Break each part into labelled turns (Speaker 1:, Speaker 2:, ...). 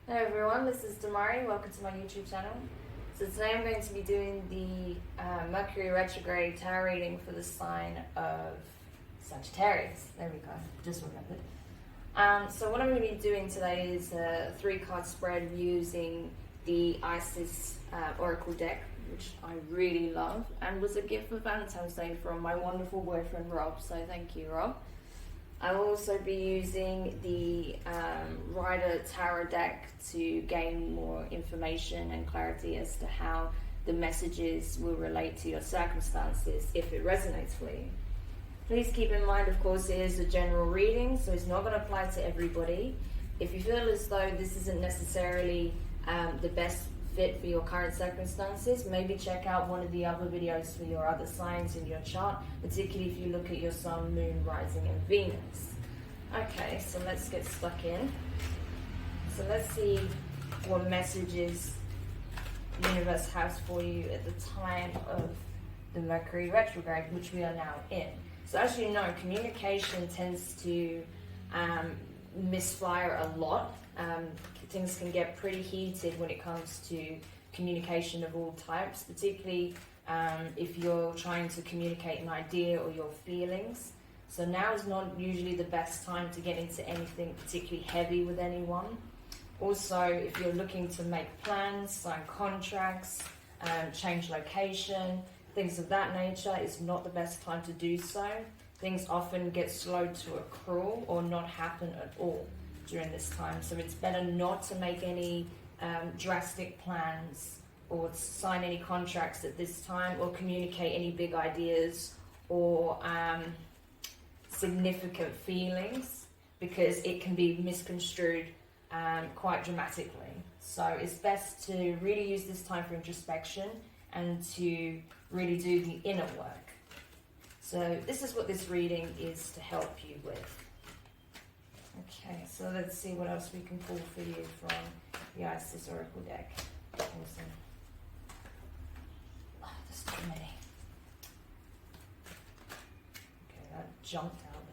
Speaker 1: Hello everyone, this is Damari. Welcome to my YouTube channel. So today I'm going to be doing the Mercury Retrograde tarot reading for the sign of Sagittarius. There we go, just remembered. So what I'm going to be doing today is a 3-card spread using the Isis Oracle deck, which I really love and was a gift for Valentine's Day from my wonderful boyfriend Rob, so thank you Rob. I will also be using the Rider Tarot deck to gain more information and clarity as to how the messages will relate to your circumstances if it resonates for you. Please keep in mind, of course, it is a general reading, so it's not going to apply to everybody. If you feel as though this isn't necessarily the best fit for your current circumstances, maybe check out one of the other videos for your other signs in your chart, particularly if you look at your sun, moon, rising and Venus. Okay, so let's get stuck in. So let's see what messages the universe has for you at the time of the Mercury retrograde, which we are now in. So as you know, communication tends to misfire a lot. Things can get pretty heated when it comes to communication of all types, particularly if you're trying to communicate an idea or your feelings. So now is not usually the best time to get into anything particularly heavy with anyone. Also, if you're looking to make plans, sign contracts, change location, things of that nature, is not the best time to do so. Things often get slowed to a crawl or not happen at all during this time, so it's better not to make any drastic plans or sign any contracts at this time or communicate any big ideas or significant feelings, because it can be misconstrued quite dramatically. So it's best to really use this time for introspection and to really do the inner work. So this is what this reading is to help you with. Okay, so let's see what else we can pull for you from the Isis Oracle deck. Awesome. Oh, there's too many. Okay, that jumped out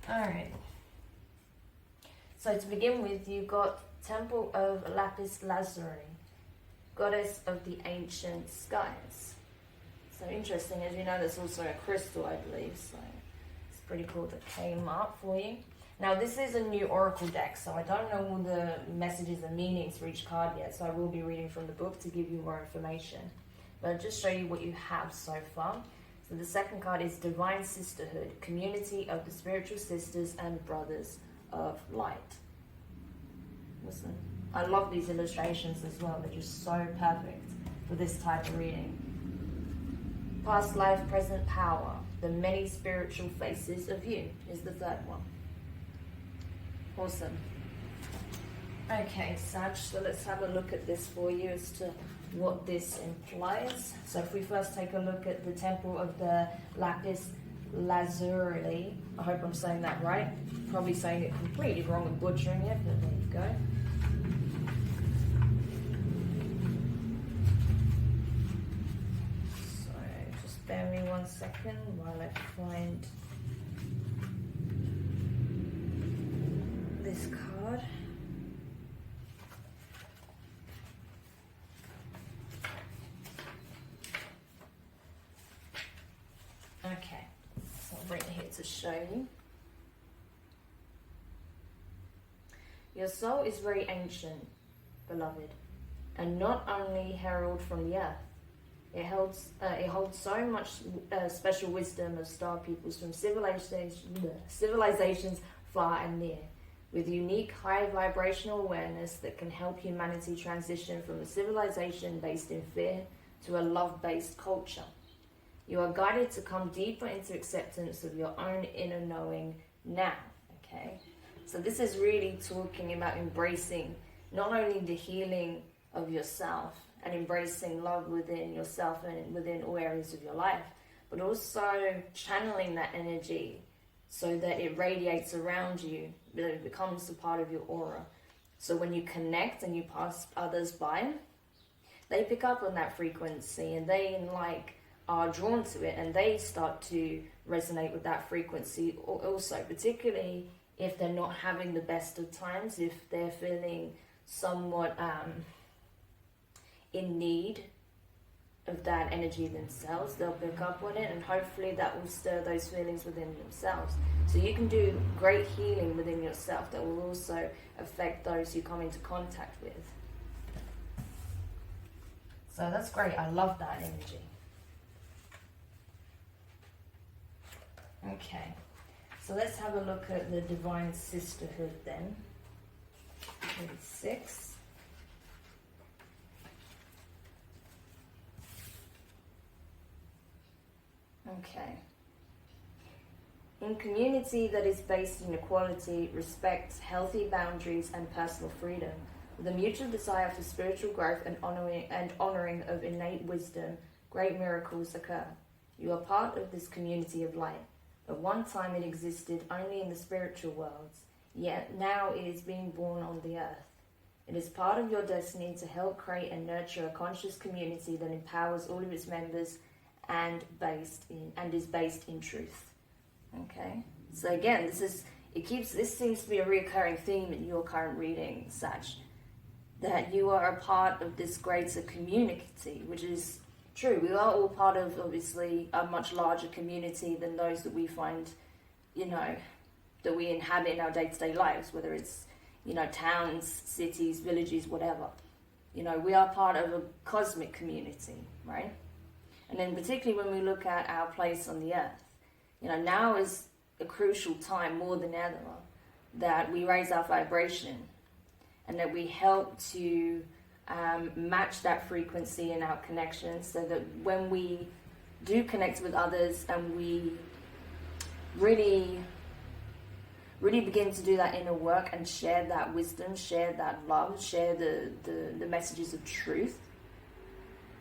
Speaker 1: then. Alright. So to begin with, you've got Temple of Lapis Lazuli, Goddess of the Ancient Skies. So interesting, as you know, there's also a crystal, I believe, so pretty cool that came up for you. Now this is a new oracle deck, so I don't know all the messages and meanings for each card yet, so I will be reading from the book to give you more information, but I'll just show you what you have so far. So the second card is Divine Sisterhood, community of the spiritual sisters and brothers of light. Listen, I love these illustrations as well, they're just so perfect for this type of reading. Past life, present power, the many spiritual faces of you is the third one. Awesome. Okay, Sag, so let's have a look at this for you as to what this implies. So if we first take a look at the Temple of the Lapis Lazuli, I hope I'm saying that right. Probably saying it completely wrong and butchering it, but there you go. Bear me 1 second while I find this card. Okay, so I'll bring it here to show you. Your soul is very ancient, beloved, and not only herald from the earth. It holds so much special wisdom of star peoples from civilizations far and near, with unique high vibrational awareness that can help humanity transition from a civilization based in fear to a love-based culture. You are guided to come deeper into acceptance of your own inner knowing now. Okay, so this is really talking about embracing not only the healing of yourself and embracing love within yourself and within all areas of your life, but also channeling that energy so that it radiates around you, that it becomes a part of your aura. So when you connect and you pass others by, they pick up on that frequency and they are drawn to it and they start to resonate with that frequency also, particularly if they're not having the best of times, if they're feeling somewhat in need of that energy themselves, they'll pick up on it, and hopefully that will stir those feelings within themselves. So you can do great healing within yourself that will also affect those you come into contact with. So that's great. I love that energy. Okay, so let's have a look at the Divine Sisterhood then. 36. Okay. In community that is based in equality, respect, healthy boundaries, and personal freedom, with a mutual desire for spiritual growth and honoring of innate wisdom, great miracles occur. You are part of this community of light. At one time it existed only in the spiritual worlds, yet now it is being born on the earth. It is part of your destiny to help create and nurture a conscious community that empowers all of its members and is based in truth. Okay, so again, this seems to be a recurring theme in your current reading, Sag, that you are a part of this greater community, which is true. We are all part of, obviously, a much larger community than those that we find, that we inhabit in our day-to-day lives, whether it's, towns, cities, villages, whatever. We are part of a cosmic community, right? And then particularly when we look at our place on the earth, now is a crucial time more than ever that we raise our vibration and that we help to match that frequency in our connections, so that when we do connect with others and we really begin to do that inner work and share that wisdom, share that love, share the messages of truth,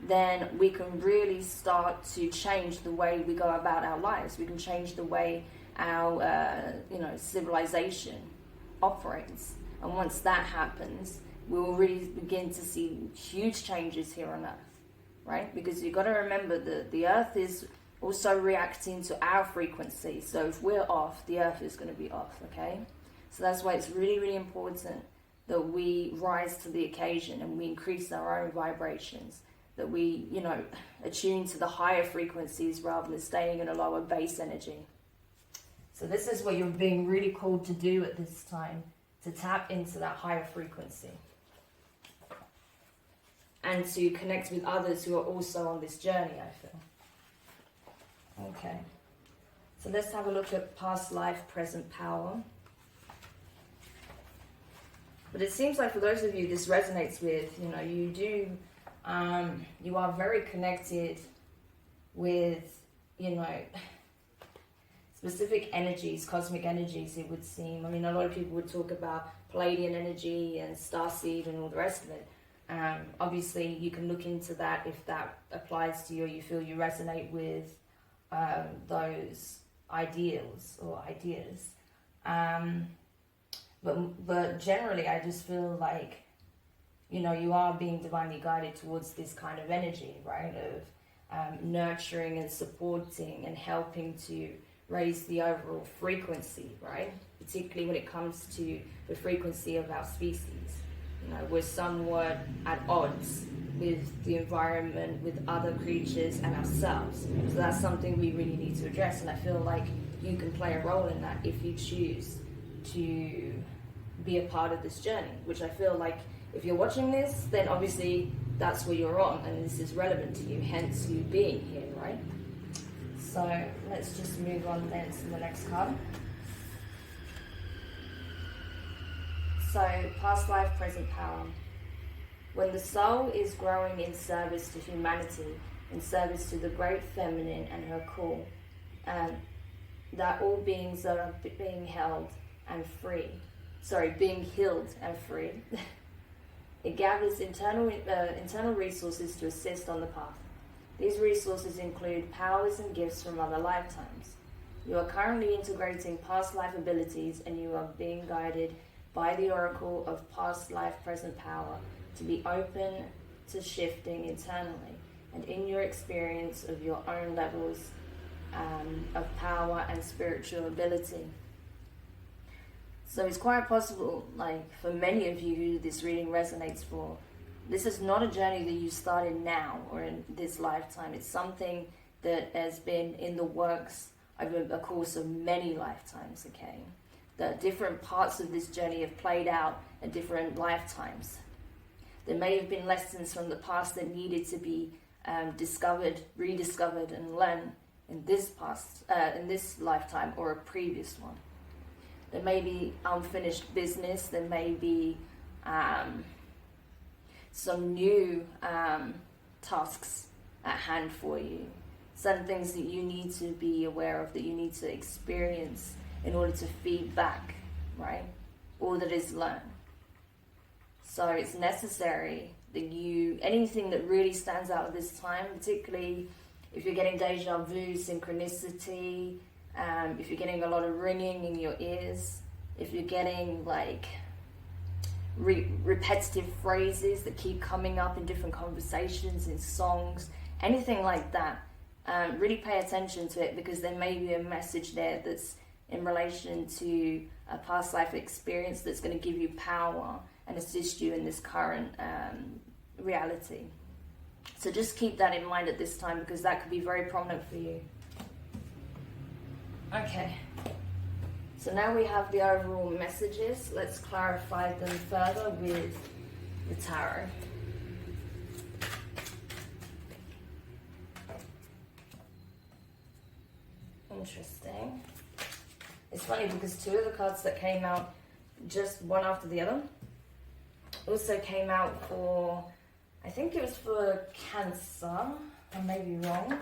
Speaker 1: then we can really start to change the way we go about our lives. We can change the way our civilization operates. And once that happens, we will really begin to see huge changes here on Earth, right? Because you've got to remember that the Earth is also reacting to our frequency. So if we're off, the Earth is going to be off, okay? So that's why it's really, really important that we rise to the occasion and we increase our own vibrations, that we, attune to the higher frequencies rather than staying in a lower base energy. So this is what you're being really called to do at this time, to tap into that higher frequency and to connect with others who are also on this journey, I feel. Okay, so let's have a look at past life, present power. But it seems like for those of you this resonates with, you are very connected with, specific energies, cosmic energies, it would seem. I mean, a lot of people would talk about Palladian energy and starseed and all the rest of it. Obviously, you can look into that if that applies to you or you feel you resonate with those ideals or ideas. But generally, I just feel like, you are being divinely guided towards this kind of energy, right? Of nurturing and supporting and helping to raise the overall frequency, right? Particularly when it comes to the frequency of our species. We're somewhat at odds with the environment, with other creatures and ourselves. So that's something we really need to address. And I feel like you can play a role in that if you choose to be a part of this journey, which I feel like if you're watching this, then obviously that's where you're on and this is relevant to you, hence you being here, right? So let's just move on then to the next card. So, past life, present power. When the soul is growing in service to humanity, in service to the great feminine and her call, that all beings are being held and free. Being healed and free. It gathers internal resources to assist on the path. These resources include powers and gifts from other lifetimes. You are currently integrating past life abilities and you are being guided by the oracle of past life present power to be open to shifting internally and in your experience of your own levels of power and spiritual ability. So it's quite possible, like for many of you who this reading resonates for, this is not a journey that you started now or in this lifetime. It's something that has been in the works over the course of many lifetimes, okay? The different parts of this journey have played out at different lifetimes. There may have been lessons from the past that needed to be discovered, rediscovered, and learned in this lifetime or a previous one. There may be unfinished business. There may be some new tasks at hand for you. Some things that you need to be aware of, that you need to experience in order to feed back, right? All that is learned. So it's necessary that anything that really stands out at this time, particularly if you're getting deja vu, synchronicity, if you're getting a lot of ringing in your ears, if you're getting like repetitive phrases that keep coming up in different conversations, in songs, anything like that, really pay attention to it, because there may be a message there that's in relation to a past life experience that's going to give you power and assist you in this current reality. So just keep that in mind at this time, because that could be very prominent for you. Okay, so now we have the overall messages. Let's clarify them further with the tarot. Interesting. It's funny because two of the cards that came out just one after the other also came out for, I think it was for Cancer. I may be wrong.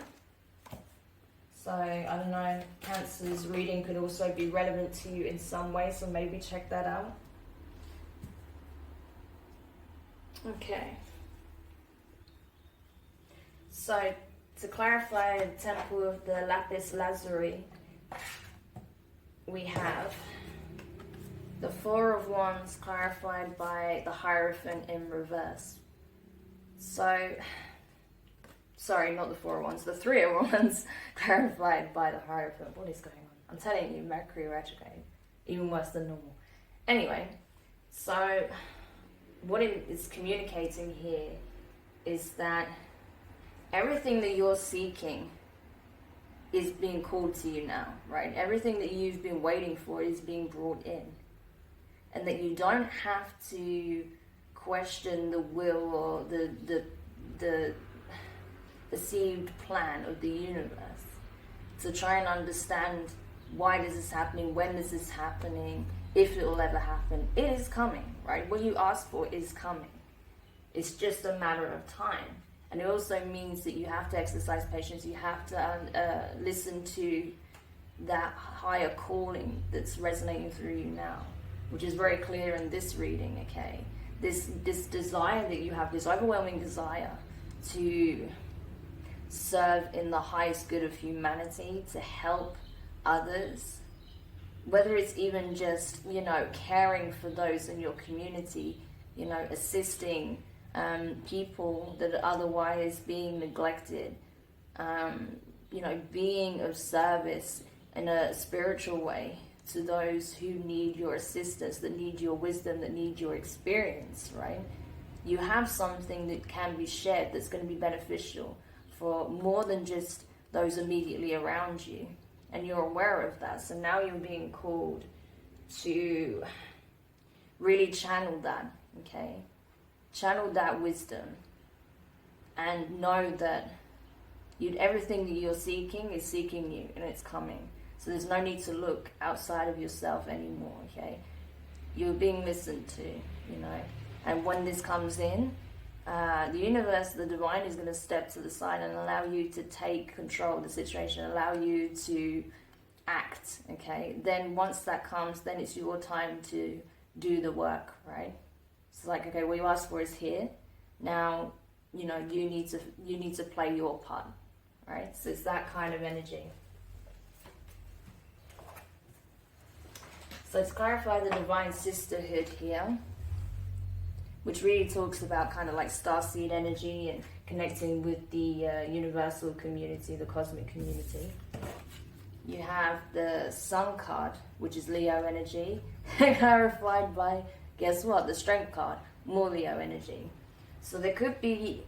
Speaker 1: So I don't know, Cancer's reading could also be relevant to you in some way, so maybe check that out. Okay. So to clarify the Temple of the Lapis Lazuli, we have the Four of Wands clarified by the Hierophant in reverse. So, sorry, not the Four of Wands, the Three of Wands clarified by the Hierophant. What is going on? I'm telling you, Mercury Retrograde, even worse than normal. Anyway, so what it is communicating here is that everything that you're seeking is being called to you now, right? Everything that you've been waiting for is being brought in. And that you don't have to question the will or the perceived plan of the universe to try and understand why this is happening, when this is happening, if it will ever happen. It is coming, right? What you ask for is coming. It's just a matter of time. And it also means that you have to exercise patience. You have to listen to that higher calling that's resonating through you now, which is very clear in this reading, okay? This desire that you have, this overwhelming desire to serve in the highest good of humanity, to help others, whether it's even just, caring for those in your community, assisting people that are otherwise being neglected, being of service in a spiritual way to those who need your assistance, that need your wisdom, that need your experience, right? You have something that can be shared that's going to be beneficial for more than just those immediately around you. And you're aware of that. So now you're being called to really channel that, okay? Channel that wisdom and know that everything that you're seeking is seeking you, and it's coming. So there's no need to look outside of yourself anymore, okay? You're being listened to, And when this comes in, the universe, the divine, is going to step to the side and allow you to take control of the situation, allow you to act, okay? Then once that comes, then it's your time to do the work, right? It's like, okay, what you asked for is here. Now, you need to play your part, right? So it's that kind of energy. So let's clarify the divine sisterhood here, which really talks about kind of like starseed energy and connecting with the universal community, the cosmic community. you have the Sun card, which is Leo energy, clarified by, guess what, the Strength card, more Leo energy. So there could be,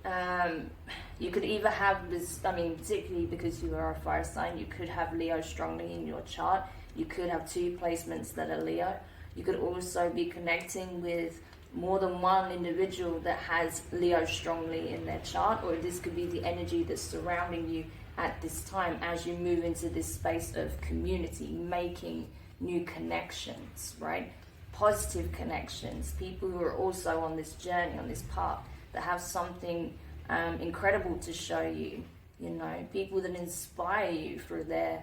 Speaker 1: you could either have this, I mean, particularly because you are a fire sign, you could have Leo strongly in your chart. You could have 2 placements that are Leo. You could also be connecting with more than one individual that has Leo strongly in their chart, or this could be the energy that's surrounding you at this time as you move into this space of community, making new connections, right? Positive connections, people who are also on this journey, on this path, that have something incredible to show you, you know, people that inspire you through their,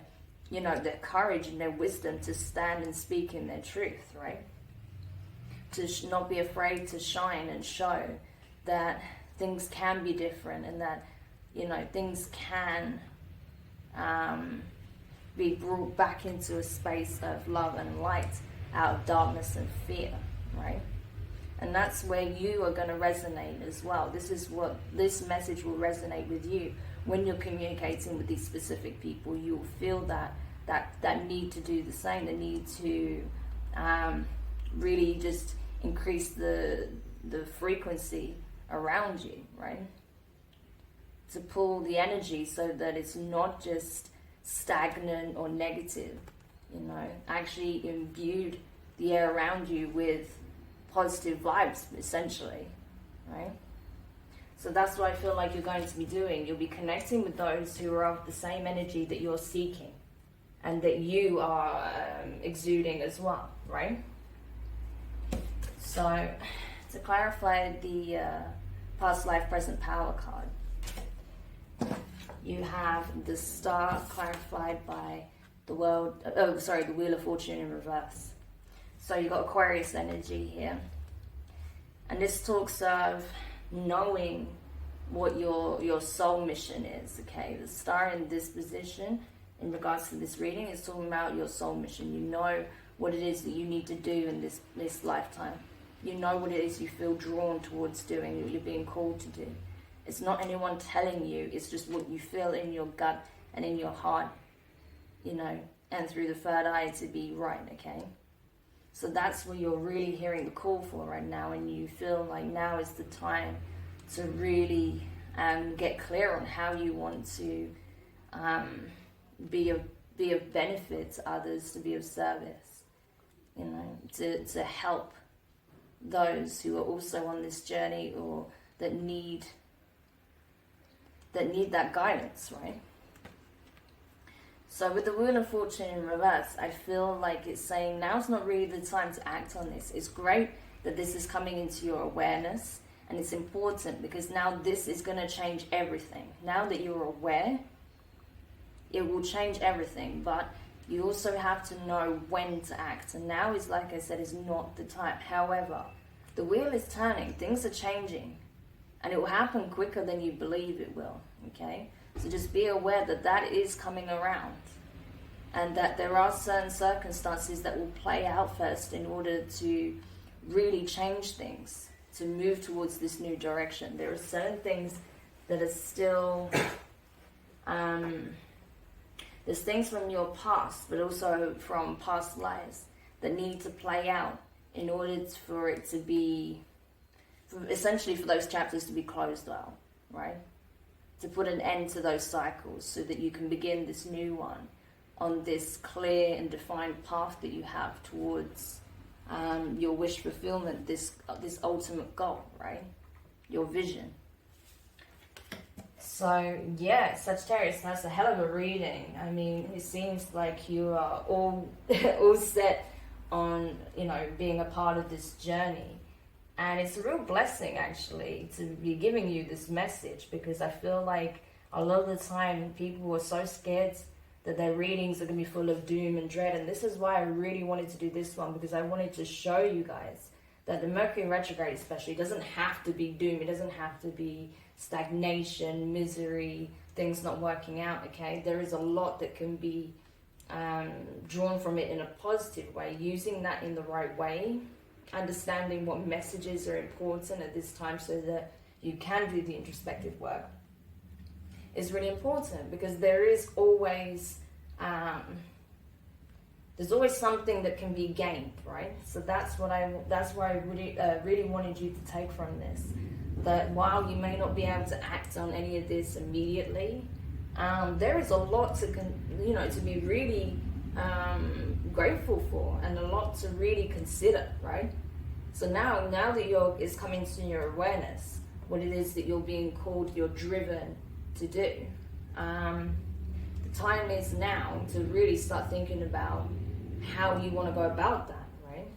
Speaker 1: you know, their courage and their wisdom to stand and speak in their truth, right? To not be afraid to shine and show that things can be different, and that, you know, things can be brought back into a space of love and light out of darkness and fear, right? And that's where you are going to resonate as well. This is what this message will resonate with you when you're communicating with these specific people. You'll feel that need to do the same, the need to really just increase the frequency around you, right? To pull the energy so that it's not just stagnant or negative, you know, actually imbued the air around you with positive vibes, essentially, right? So that's what I feel like you're going to be doing. You'll be connecting with those who are of the same energy that you're seeking and that you are exuding as well, right? So to clarify the past life present power card, you have the Star clarified by the Wheel of Fortune in reverse. So you've got Aquarius energy here. And this talks of knowing what your soul mission is, okay? The Star in this position, in regards to this reading, is talking about your soul mission. You know what it is that you need to do in this lifetime. You know what it is you feel drawn towards doing, what you're being called to do. It's not anyone telling you, it's just what you feel in your gut and in your heart, you know, and through the third eye to be right, okay? So that's what you're really hearing the call for right now, and you feel like now is the time to really get clear on how you want to be of benefit to others, to be of service, you know, to help those who are also on this journey or that need that guidance, right? So with the Wheel of Fortune in reverse, I feel like it's saying now's not really the time to act on this. It's great that this is coming into your awareness, and it's important because now this is going to change everything. Now that you're aware, it will change everything, but you also have to know when to act. And now is, like I said, is not the time. However, the wheel is turning, things are changing, and it will happen quicker than you believe it will, okay? So just be aware that that is coming around, and that there are certain circumstances that will play out first in order to really change things, to move towards this new direction. There are certain things that are still, there's things from your past, but also from past lives that need to play out in order for it to be, essentially for those chapters to be closed out, right? To put an end to those cycles so that you can begin this new one on this clear and defined path that you have towards your wish fulfillment, this ultimate goal, right? Your vision. So yeah, Sagittarius, that's a hell of a reading. I mean, it seems like you are all set on, you know, being a part of this journey. And it's a real blessing, actually, to be giving you this message, because I feel like a lot of the time people are so scared that their readings are going to be full of doom and dread. And this is why I really wanted to do this one, because I wanted to show you guys that the Mercury Retrograde especially doesn't have to be doom. It doesn't have to be stagnation, misery, things not working out, okay? There is a lot that can be drawn from it in a positive way, using that in the right way, understanding what messages are important at this time so that you can do the introspective work is really important, because there is always there's always something that can be gained, right? So that's what that's why I really wanted you to take from this. That while you may not be able to act on any of this immediately, there is a lot to be really grateful for, and a lot to really consider, right? So now that it's coming to your awareness, what it is that you're being called, you're driven to do. The time is now to really start thinking about how you want to go about that, right?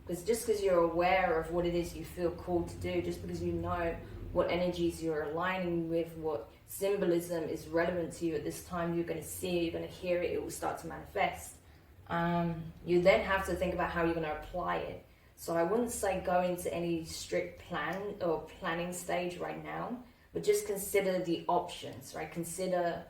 Speaker 1: Because just because you're aware of what it is you feel called to do, just because you know what energies you're aligning with, what symbolism is relevant to you at this time, you're going to see it, you're going to hear it, it will start to manifest. You then have to think about how you're going to apply it. So I wouldn't say go into any strict plan or planning stage right now, but just consider the options, right? Consider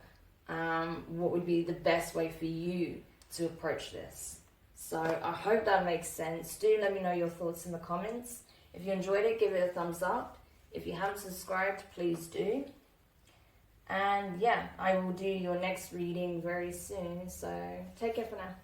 Speaker 1: what would be the best way for you to approach this. So I hope that makes sense. Do let me know your thoughts in the comments. If you enjoyed it, give it a thumbs up. If you haven't subscribed, please do. And yeah, I will do your next reading very soon. So take care for now.